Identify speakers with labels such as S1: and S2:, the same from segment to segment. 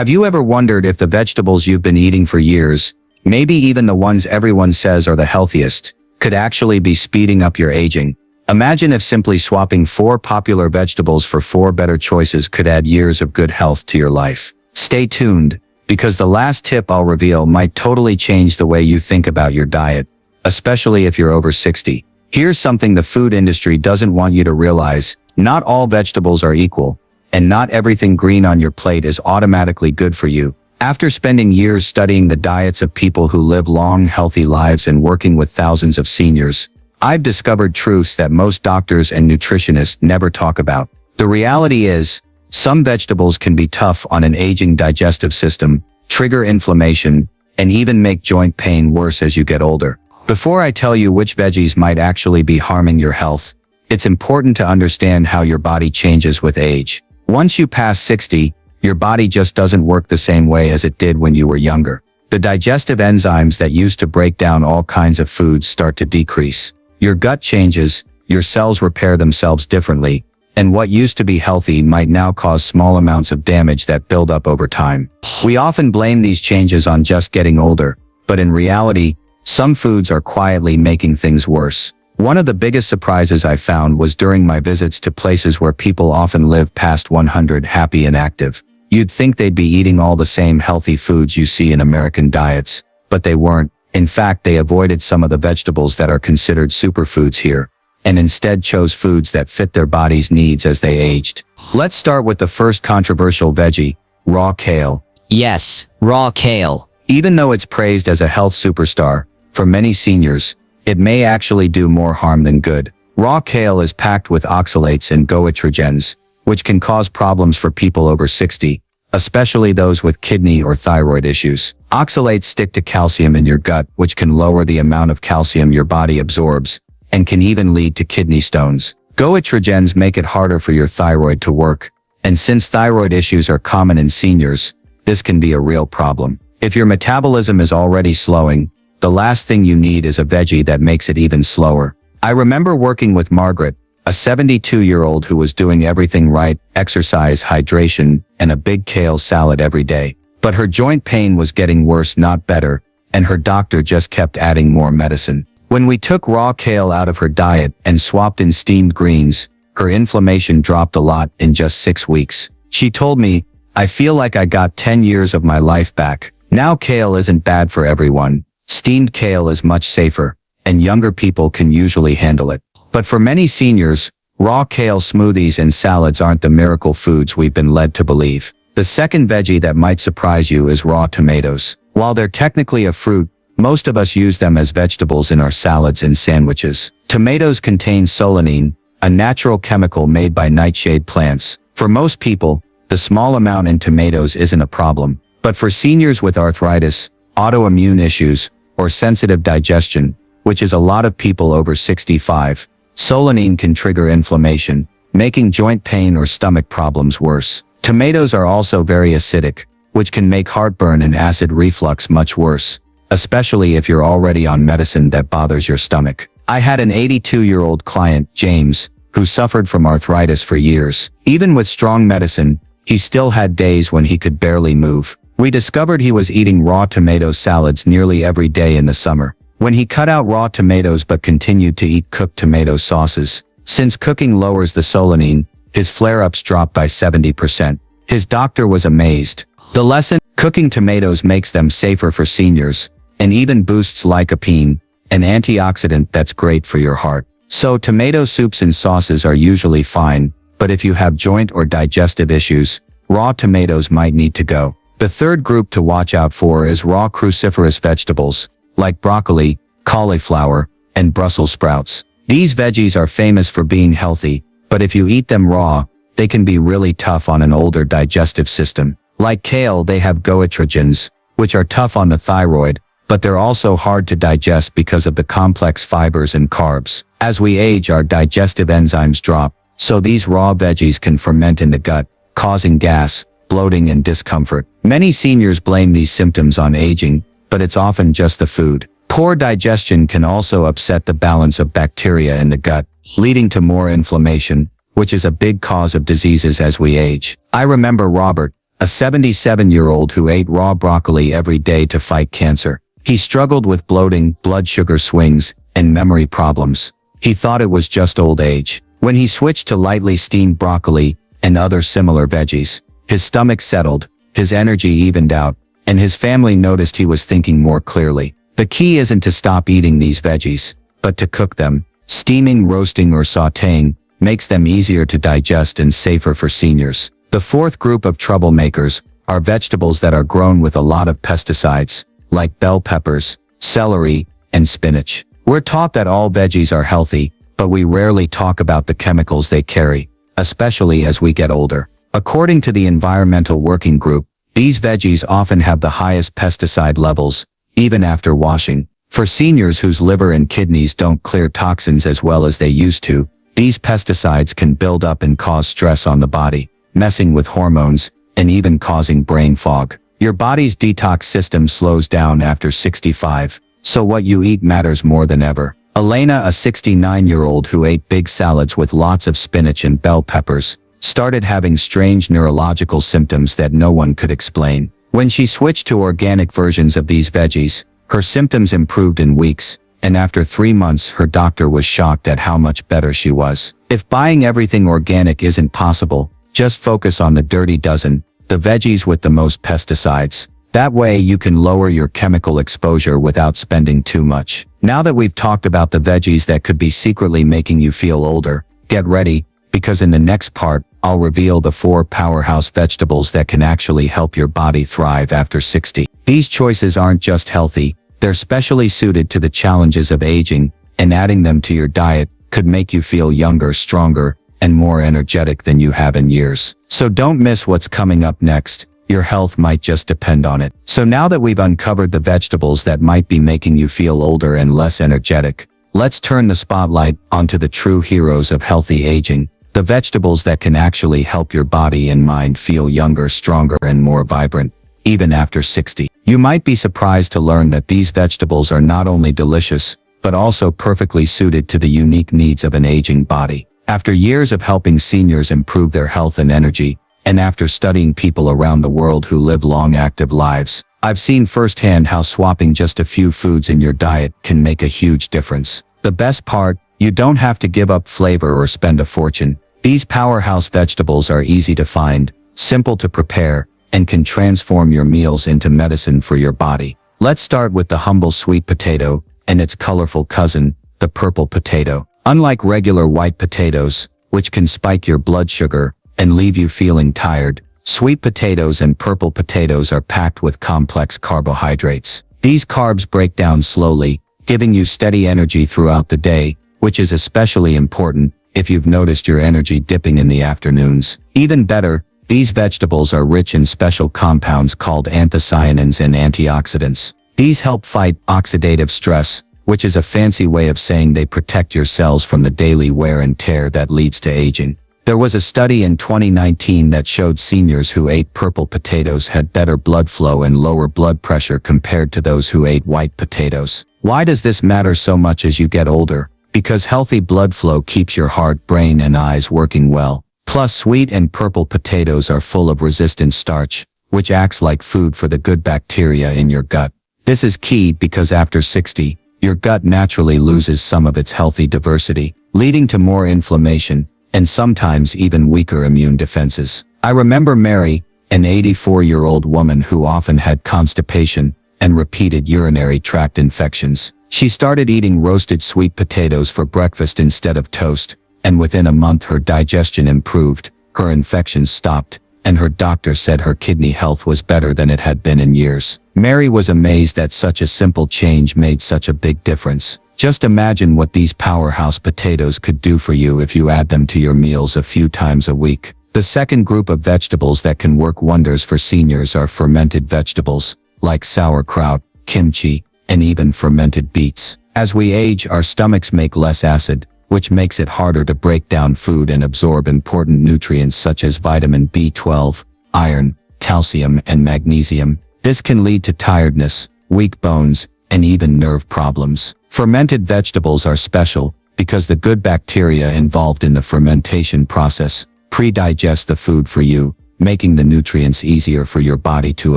S1: Have you ever wondered if the vegetables you've been eating for years, maybe even the ones everyone says are the healthiest, could actually be speeding up your aging? Imagine if simply swapping 4 popular vegetables for 4 better choices could add years of good health to your life. Stay tuned, because the last tip I'll reveal might totally change the way you think about your diet, especially if you're over 60. Here's something the food industry doesn't want you to realize: not all vegetables are equal, and not everything green on your plate is automatically good for you. After spending years studying the diets of people who live long, healthy lives and working with thousands of seniors, I've discovered truths that most doctors and nutritionists never talk about. The reality is, some vegetables can be tough on an aging digestive system, trigger inflammation, and even make joint pain worse as you get older. Before I tell you which veggies might actually be harming your health, it's important to understand how your body changes with age. Once you pass 60, your body just doesn't work the same way as it did when you were younger. The digestive enzymes that used to break down all kinds of foods start to decrease. Your gut changes, your cells repair themselves differently, and what used to be healthy might now cause small amounts of damage that build up over time. We often blame these changes on just getting older, but in reality, some foods are quietly making things worse. One of the biggest surprises I found was during my visits to places where people often live past 100 happy and active. You'd think they'd be eating all the same healthy foods you see in American diets, but they weren't. In fact, they avoided some of the vegetables that are considered superfoods here, and instead chose foods that fit their body's needs as they aged. Let's start with the first controversial veggie, raw kale.
S2: Yes, raw kale.
S1: Even though it's praised as a health superstar, for many seniors, it may actually do more harm than good. Raw kale is packed with oxalates and goitrogens, which can cause problems for people over 60, especially those with kidney or thyroid issues. Oxalates stick to calcium in your gut, which can lower the amount of calcium your body absorbs, and can even lead to kidney stones. Goitrogens make it harder for your thyroid to work, and since thyroid issues are common in seniors, this can be a real problem. If your metabolism is already slowing, the last thing you need is a veggie that makes it even slower. I remember working with Margaret, a 72-year-old who was doing everything right: exercise, hydration, and a big kale salad every day. But her joint pain was getting worse, not better, and her doctor just kept adding more medicine. When we took raw kale out of her diet and swapped in steamed greens, her inflammation dropped a lot in just 6 weeks. She told me, "I feel like I got 10 years of my life back." Now kale isn't bad for everyone. Steamed kale is much safer, and younger people can usually handle it. But for many seniors, raw kale smoothies and salads aren't the miracle foods we've been led to believe. The second veggie that might surprise you is raw tomatoes. While they're technically a fruit, most of us use them as vegetables in our salads and sandwiches. Tomatoes contain solanine, a natural chemical made by nightshade plants. For most people, the small amount in tomatoes isn't a problem. But for seniors with arthritis, autoimmune issues, or sensitive digestion, which is a lot of people over 65, solanine can trigger inflammation, making joint pain or stomach problems worse. Tomatoes are also very acidic, which can make heartburn and acid reflux much worse, especially if you're already on medicine that bothers your stomach. I had an 82-year-old client, James, who suffered from arthritis for years. Even with strong medicine, he still had days when he could barely move. We discovered he was eating raw tomato salads nearly every day in the summer. When he cut out raw tomatoes but continued to eat cooked tomato sauces, since cooking lowers the solanine, his flare-ups dropped by 70%. His doctor was amazed. The lesson: cooking tomatoes makes them safer for seniors, and even boosts lycopene, an antioxidant that's great for your heart. So tomato soups and sauces are usually fine, but if you have joint or digestive issues, raw tomatoes might need to go. The third group to watch out for is raw cruciferous vegetables, like broccoli, cauliflower, and Brussels sprouts. These veggies are famous for being healthy, but if you eat them raw, they can be really tough on an older digestive system. Like kale, they have goitrogens, which are tough on the thyroid, but they're also hard to digest because of the complex fibers and carbs. As we age, our digestive enzymes drop, so these raw veggies can ferment in the gut, causing gas, bloating, and discomfort. Many seniors blame these symptoms on aging, but it's often just the food. Poor digestion can also upset the balance of bacteria in the gut, leading to more inflammation, which is a big cause of diseases as we age. I remember Robert, a 77-year-old who ate raw broccoli every day to fight cancer. He struggled with bloating, blood sugar swings, and memory problems. He thought it was just old age. When he switched to lightly steamed broccoli and other similar veggies, his stomach settled, his energy evened out, and his family noticed he was thinking more clearly. The key isn't to stop eating these veggies, but to cook them. Steaming, roasting, or sautéing makes them easier to digest and safer for seniors. The fourth group of troublemakers are vegetables that are grown with a lot of pesticides, like bell peppers, celery, and spinach. We're taught that all veggies are healthy, but we rarely talk about the chemicals they carry, especially as we get older. According to the Environmental Working Group, these veggies often have the highest pesticide levels, even after washing. For seniors whose liver and kidneys don't clear toxins as well as they used to, these pesticides can build up and cause stress on the body, messing with hormones, and even causing brain fog. Your body's detox system slows down after 65, so what you eat matters more than ever. Elena, a 69-year-old who ate big salads with lots of spinach and bell peppers, started having strange neurological symptoms that no one could explain. When she switched to organic versions of these veggies, her symptoms improved in weeks, and after 3 months her doctor was shocked at how much better she was. If buying everything organic isn't possible, just focus on the dirty dozen, the veggies with the most pesticides. That way you can lower your chemical exposure without spending too much. Now that we've talked about the veggies that could be secretly making you feel older, get ready, because in the next part, I'll reveal the 4 powerhouse vegetables that can actually help your body thrive after 60. These choices aren't just healthy, they're specially suited to the challenges of aging, and adding them to your diet could make you feel younger, stronger, and more energetic than you have in years. So don't miss what's coming up next. Your health might just depend on it. So now that we've uncovered the vegetables that might be making you feel older and less energetic, let's turn the spotlight onto the true heroes of healthy aging, the vegetables that can actually help your body and mind feel younger, stronger, and more vibrant, even after 60. You might be surprised to learn that these vegetables are not only delicious, but also perfectly suited to the unique needs of an aging body. After years of helping seniors improve their health and energy, and after studying people around the world who live long, active lives, I've seen firsthand how swapping just a few foods in your diet can make a huge difference. The best part, you don't have to give up flavor or spend a fortune. These powerhouse vegetables are easy to find, simple to prepare, and can transform your meals into medicine for your body. Let's start with the humble sweet potato and its colorful cousin, the purple potato. Unlike regular white potatoes, which can spike your blood sugar and leave you feeling tired, sweet potatoes and purple potatoes are packed with complex carbohydrates. These carbs break down slowly, giving you steady energy throughout the day, which is especially important if you've noticed your energy dipping in the afternoons. Even better, these vegetables are rich in special compounds called anthocyanins and antioxidants. These help fight oxidative stress, which is a fancy way of saying they protect your cells from the daily wear and tear that leads to aging. There was a study in 2019 that showed seniors who ate purple potatoes had better blood flow and lower blood pressure compared to those who ate white potatoes. Why does this matter so much as you get older? Because healthy blood flow keeps your heart, brain, and eyes working well. Plus, sweet and purple potatoes are full of resistant starch, which acts like food for the good bacteria in your gut. This is key because after 60, your gut naturally loses some of its healthy diversity, leading to more inflammation, and sometimes even weaker immune defenses. I remember Mary, an 84-year-old woman who often had constipation and repeated urinary tract infections. She started eating roasted sweet potatoes for breakfast instead of toast, and within a month her digestion improved, her infections stopped, and her doctor said her kidney health was better than it had been in years. Mary was amazed that such a simple change made such a big difference. Just imagine what these powerhouse potatoes could do for you if you add them to your meals a few times a week. The second group of vegetables that can work wonders for seniors are fermented vegetables, like sauerkraut, kimchi, and even fermented beets. As we age, our stomachs make less acid, which makes it harder to break down food and absorb important nutrients such as vitamin B12, iron, calcium, and magnesium. This can lead to tiredness, weak bones, and even nerve problems. Fermented vegetables are special because the good bacteria involved in the fermentation process pre-digest the food for you, making the nutrients easier for your body to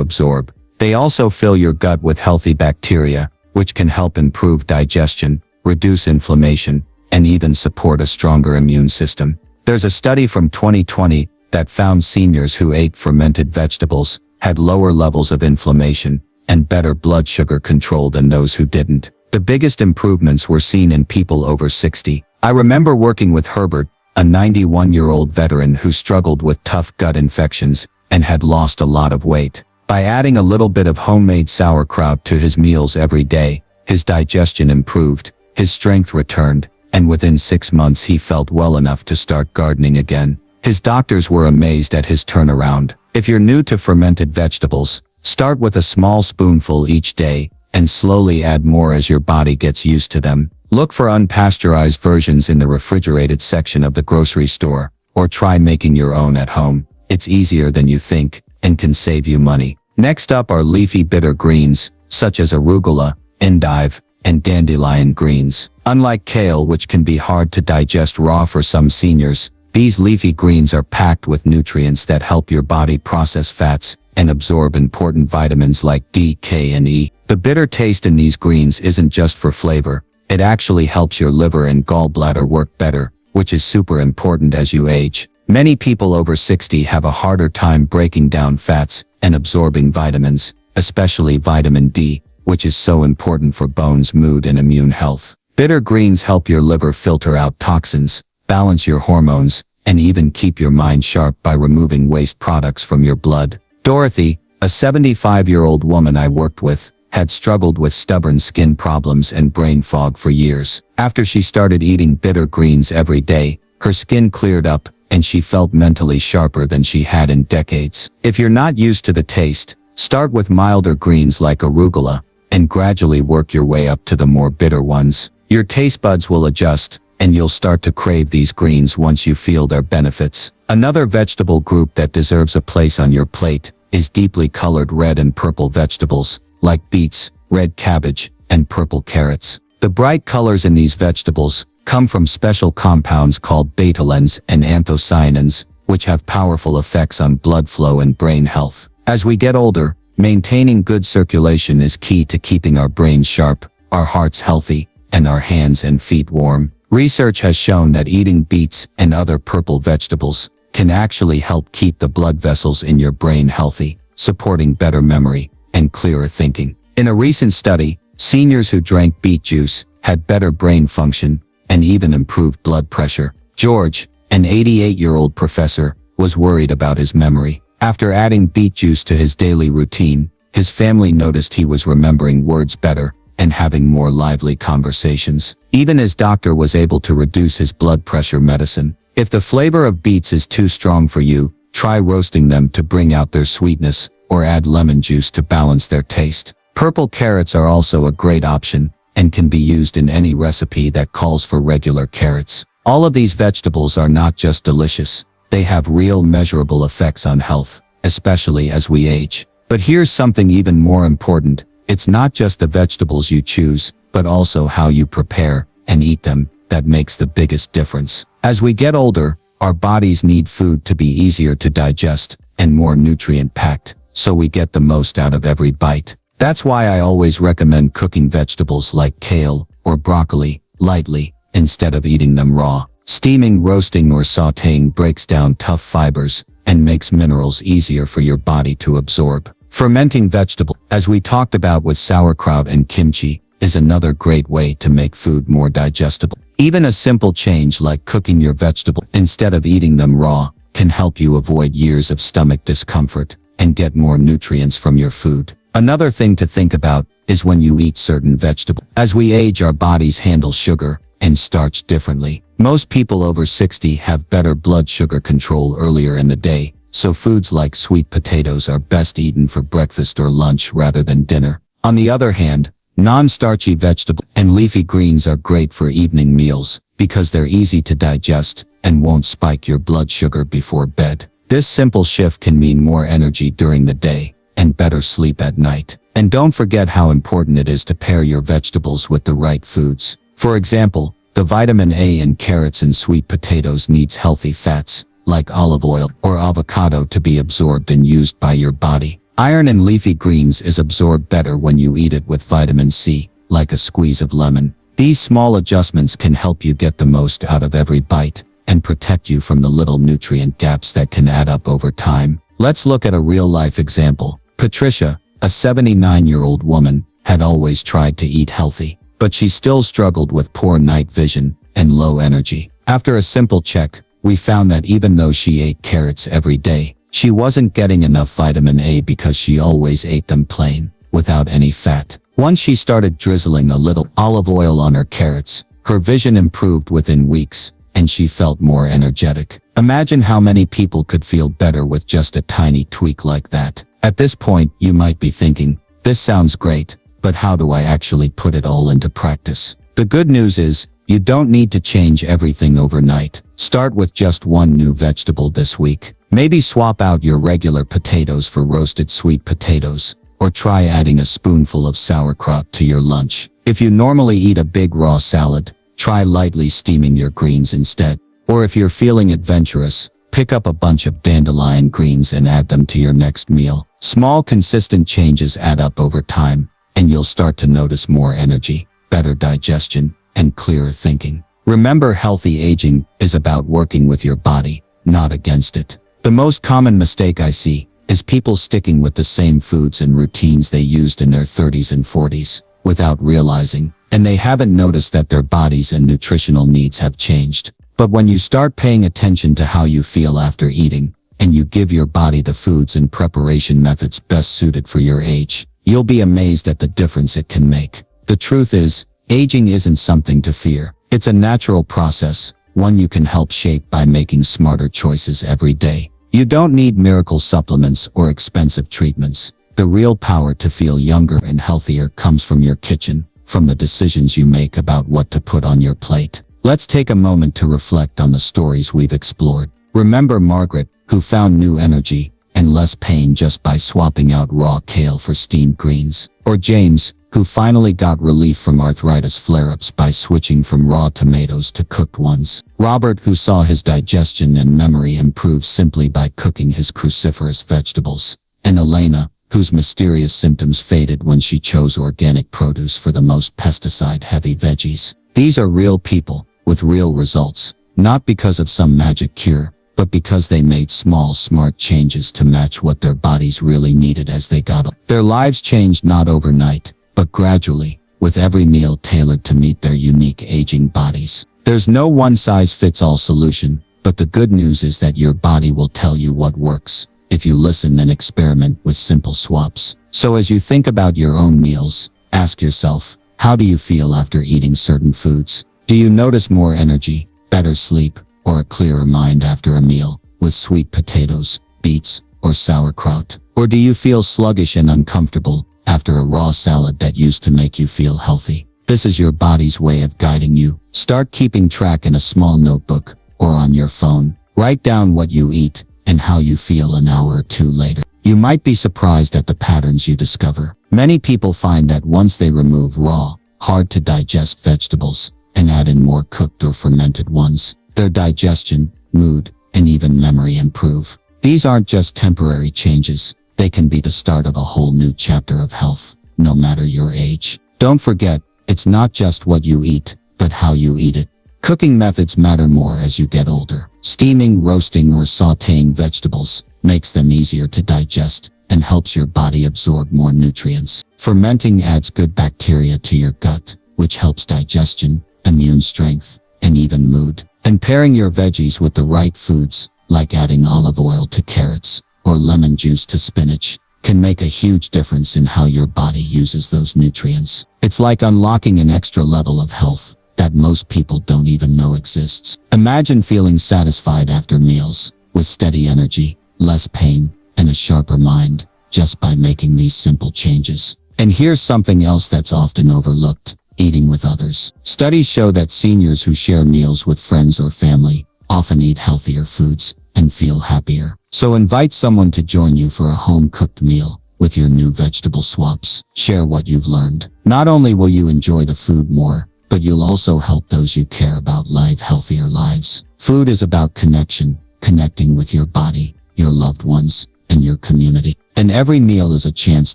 S1: absorb. They also fill your gut with healthy bacteria, which can help improve digestion, reduce inflammation, and even support a stronger immune system. There's a study from 2020 that found seniors who ate fermented vegetables had lower levels of inflammation and better blood sugar control than those who didn't. The biggest improvements were seen in people over 60. I remember working with Herbert, a 91-year-old veteran who struggled with tough gut infections and had lost a lot of weight. By adding a little bit of homemade sauerkraut to his meals every day, his digestion improved, his strength returned, and within 6 months he felt well enough to start gardening again. His doctors were amazed at his turnaround. If you're new to fermented vegetables, start with a small spoonful each day and slowly add more as your body gets used to them. Look for unpasteurized versions in the refrigerated section of the grocery store, or try making your own at home. It's easier than you think and can save you money. Next up are leafy bitter greens, such as arugula, endive, and dandelion greens. Unlike kale, which can be hard to digest raw for some seniors, these leafy greens are packed with nutrients that help your body process fats and absorb important vitamins like D, K, and E. The bitter taste in these greens isn't just for flavor. It actually helps your liver and gallbladder work better, which is super important as you age. Many people over 60 have a harder time breaking down fats and absorbing vitamins, especially vitamin D, which is so important for bones, mood, and immune health. Bitter greens help your liver filter out toxins, balance your hormones, and even keep your mind sharp by removing waste products from your blood. Dorothy, a 75-year-old woman I worked with, had struggled with stubborn skin problems and brain fog for years. After she started eating bitter greens every day, her skin cleared up, and she felt mentally sharper than she had in decades. If you're not used to the taste, start with milder greens like arugula, and gradually work your way up to the more bitter ones. Your taste buds will adjust, and you'll start to crave these greens once you feel their benefits. Another vegetable group that deserves a place on your plate is deeply colored red and purple vegetables, like beets, red cabbage, and purple carrots. The bright colors in these vegetables come from special compounds called betalains and anthocyanins, which have powerful effects on blood flow and brain health. As we get older, maintaining good circulation is key to keeping our brains sharp, our hearts healthy, and our hands and feet warm. Research has shown that eating beets and other purple vegetables can actually help keep the blood vessels in your brain healthy, supporting better memory and clearer thinking. In a recent study, seniors who drank beet juice had better brain function and even improved blood pressure. George, an 88-year-old professor, was worried about his memory. After adding beet juice to his daily routine, his family noticed he was remembering words better and having more lively conversations. Even his doctor was able to reduce his blood pressure medicine. If the flavor of beets is too strong for you, try roasting them to bring out their sweetness, or add lemon juice to balance their taste. Purple carrots are also a great option and can be used in any recipe that calls for regular carrots. All of these vegetables are not just delicious, they have real measurable effects on health, especially as we age. But here's something even more important. It's not just the vegetables you choose, but also how you prepare and eat them that makes the biggest difference. As we get older, our bodies need food to be easier to digest and more nutrient-packed, so we get the most out of every bite. That's why I always recommend cooking vegetables like kale or broccoli lightly instead of eating them raw. Steaming, roasting, or sautéing breaks down tough fibers and makes minerals easier for your body to absorb. Fermenting vegetable, as we talked about with sauerkraut and kimchi, is another great way to make food more digestible. Even a simple change like cooking your vegetable instead of eating them raw can help you avoid years of stomach discomfort and get more nutrients from your food. Another thing to think about is when you eat certain vegetables. As we age, our bodies handle sugar and starch differently. Most people over 60 have better blood sugar control earlier in the day, so foods like sweet potatoes are best eaten for breakfast or lunch rather than dinner. On the other hand, non-starchy vegetables and leafy greens are great for evening meals because they're easy to digest and won't spike your blood sugar before bed. This simple shift can mean more energy during the day and better sleep at night. And don't forget how important it is to pair your vegetables with the right foods. For example, the vitamin A in carrots and sweet potatoes needs healthy fats, like olive oil or avocado, to be absorbed and used by your body. Iron in leafy greens is absorbed better when you eat it with vitamin C, like a squeeze of lemon. These small adjustments can help you get the most out of every bite and protect you from the little nutrient gaps that can add up over time. Let's look at a real-life example. Patricia, a 79-year-old woman, had always tried to eat healthy, but she still struggled with poor night vision and low energy. After a simple check, we found that even though she ate carrots every day, she wasn't getting enough vitamin A because she always ate them plain, without any fat. Once she started drizzling a little olive oil on her carrots, her vision improved within weeks, and she felt more energetic. Imagine how many people could feel better with just a tiny tweak like that. At this point, you might be thinking, this sounds great, but how do I actually put it all into practice? The good news is, you don't need to change everything overnight. Start with just one new vegetable this week. Maybe swap out your regular potatoes for roasted sweet potatoes, or try adding a spoonful of sauerkraut to your lunch. If you normally eat a big raw salad, try lightly steaming your greens instead. Or if you're feeling adventurous, pick up a bunch of dandelion greens and add them to your next meal. Small consistent changes add up over time, and you'll start to notice more energy, better digestion, and clearer thinking. Remember, healthy aging is about working with your body, not against it. The most common mistake I see is people sticking with the same foods and routines they used in their 30s and 40s, without realizing, and they haven't noticed that their bodies and nutritional needs have changed. But when you start paying attention to how you feel after eating, and you give your body the foods and preparation methods best suited for your age, you'll be amazed at the difference it can make. The truth is, aging isn't something to fear. It's a natural process, one you can help shape by making smarter choices every day. You don't need miracle supplements or expensive treatments. The real power to feel younger and healthier comes from your kitchen, from the decisions you make about what to put on your plate. Let's take a moment to reflect on the stories we've explored. Remember Margaret, who found new energy and less pain just by swapping out raw kale for steamed greens. Or James, who finally got relief from arthritis flare-ups by switching from raw tomatoes to cooked ones. Robert, who saw his digestion and memory improve simply by cooking his cruciferous vegetables. And Elena, whose mysterious symptoms faded when she chose organic produce for the most pesticide-heavy veggies. These are real people, with real results, not because of some magic cure, but because they made small, smart changes to match what their bodies really needed as they got older. Their lives changed not overnight, but gradually, with every meal tailored to meet their unique aging bodies. There's no one-size-fits-all solution, but the good news is that your body will tell you what works, if you listen and experiment with simple swaps. So as you think about your own meals, ask yourself, how do you feel after eating certain foods? Do you notice more energy, better sleep, or a clearer mind after a meal, with sweet potatoes, beets, or sauerkraut? Or do you feel sluggish and uncomfortable after a raw salad that used to make you feel healthy? This is your body's way of guiding you. Start keeping track in a small notebook or on your phone. Write down what you eat and how you feel an hour or two later. You might be surprised at the patterns you discover. Many people find that once they remove raw, hard to digest vegetables and add in more cooked or fermented ones, their digestion, mood, and even memory improve. These aren't just temporary changes. They can be the start of a whole new chapter of health, no matter your age. Don't forget, it's not just what you eat, but how you eat it. Cooking methods matter more as you get older. Steaming, roasting, or sautéing vegetables makes them easier to digest and helps your body absorb more nutrients. Fermenting adds good bacteria to your gut, which helps digestion, immune strength, and even mood. And pairing your veggies with the right foods, like adding olive oil to carrots or lemon juice to spinach, can make a huge difference in how your body uses those nutrients. It's like unlocking an extra level of health that most people don't even know exists. Imagine feeling satisfied after meals, with steady energy, less pain, and a sharper mind, just by making these simple changes. And here's something else that's often overlooked: eating with others. Studies show that seniors who share meals with friends or family often eat healthier foods and feel happier. So invite someone to join you for a home-cooked meal with your new vegetable swaps. Share what you've learned. Not only will you enjoy the food more, but you'll also help those you care about live healthier lives. Food is about connection,
S3: connecting with your body, your loved ones, and your community. And every meal is a chance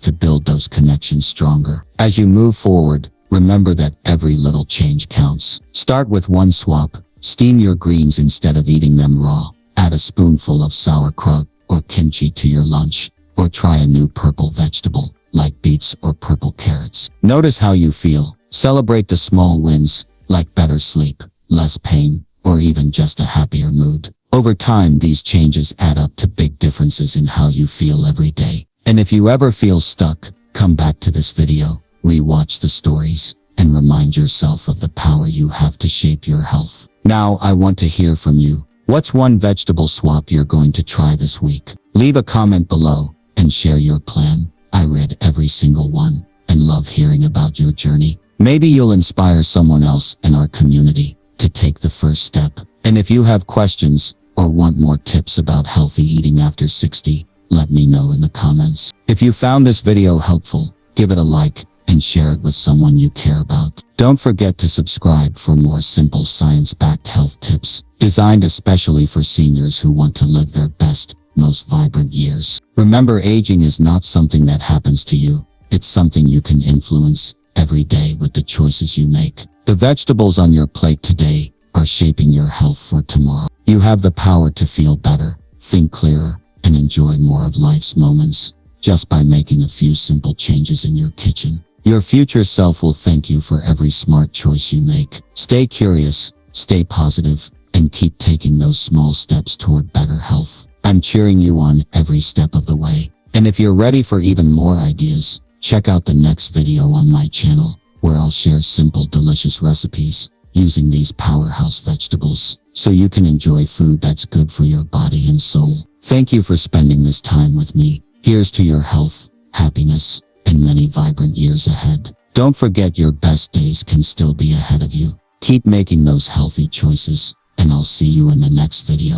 S3: to build those connections stronger. As you move forward, remember that every little change counts. Start with one swap. Steam your greens instead of eating them raw. Add a spoonful of sauerkraut or kimchi to your lunch. Or try a new purple vegetable, like beets or purple carrots. Notice how you feel. Celebrate the small wins, like better sleep, less pain, or even just a happier mood. Over time, these changes add up to big differences in how you feel every day. And if you ever feel stuck, come back to this video, rewatch the stories, and remind yourself of the power you have to shape your health. Now, I want to hear from you. What's one vegetable swap you're going to try this week? Leave a comment below and share your plan. I read every single one and love hearing about your journey. Maybe you'll inspire someone else in our community to take the first step. And if you have questions or want more tips about healthy eating after 60, let me know in the comments. If you found this video helpful, give it a like and share it with someone you care about. Don't forget to subscribe for more simple science-backed health tips designed especially for seniors who want to live their best, most vibrant years. Remember, aging is not something that happens to you. It's something you can influence every day with the choices you make. The vegetables on your plate today are shaping your health for tomorrow. You have the power to feel better, think clearer, and enjoy more of life's moments just by making a few simple changes in your kitchen. Your future self will thank you for every smart choice you make. Stay curious, stay positive, and keep taking those small steps toward better health. I'm cheering you on every step of the way. And if you're ready for even more ideas, check out the next video on my channel, where I'll share simple, delicious recipes using these powerhouse vegetables, so you can enjoy food that's good for your body and soul. Thank you for spending this time with me. Here's to your health, happiness, and many vibrant years ahead. Don't forget, your best days can still be ahead of you. Keep making those healthy choices, and I'll see you in the next video.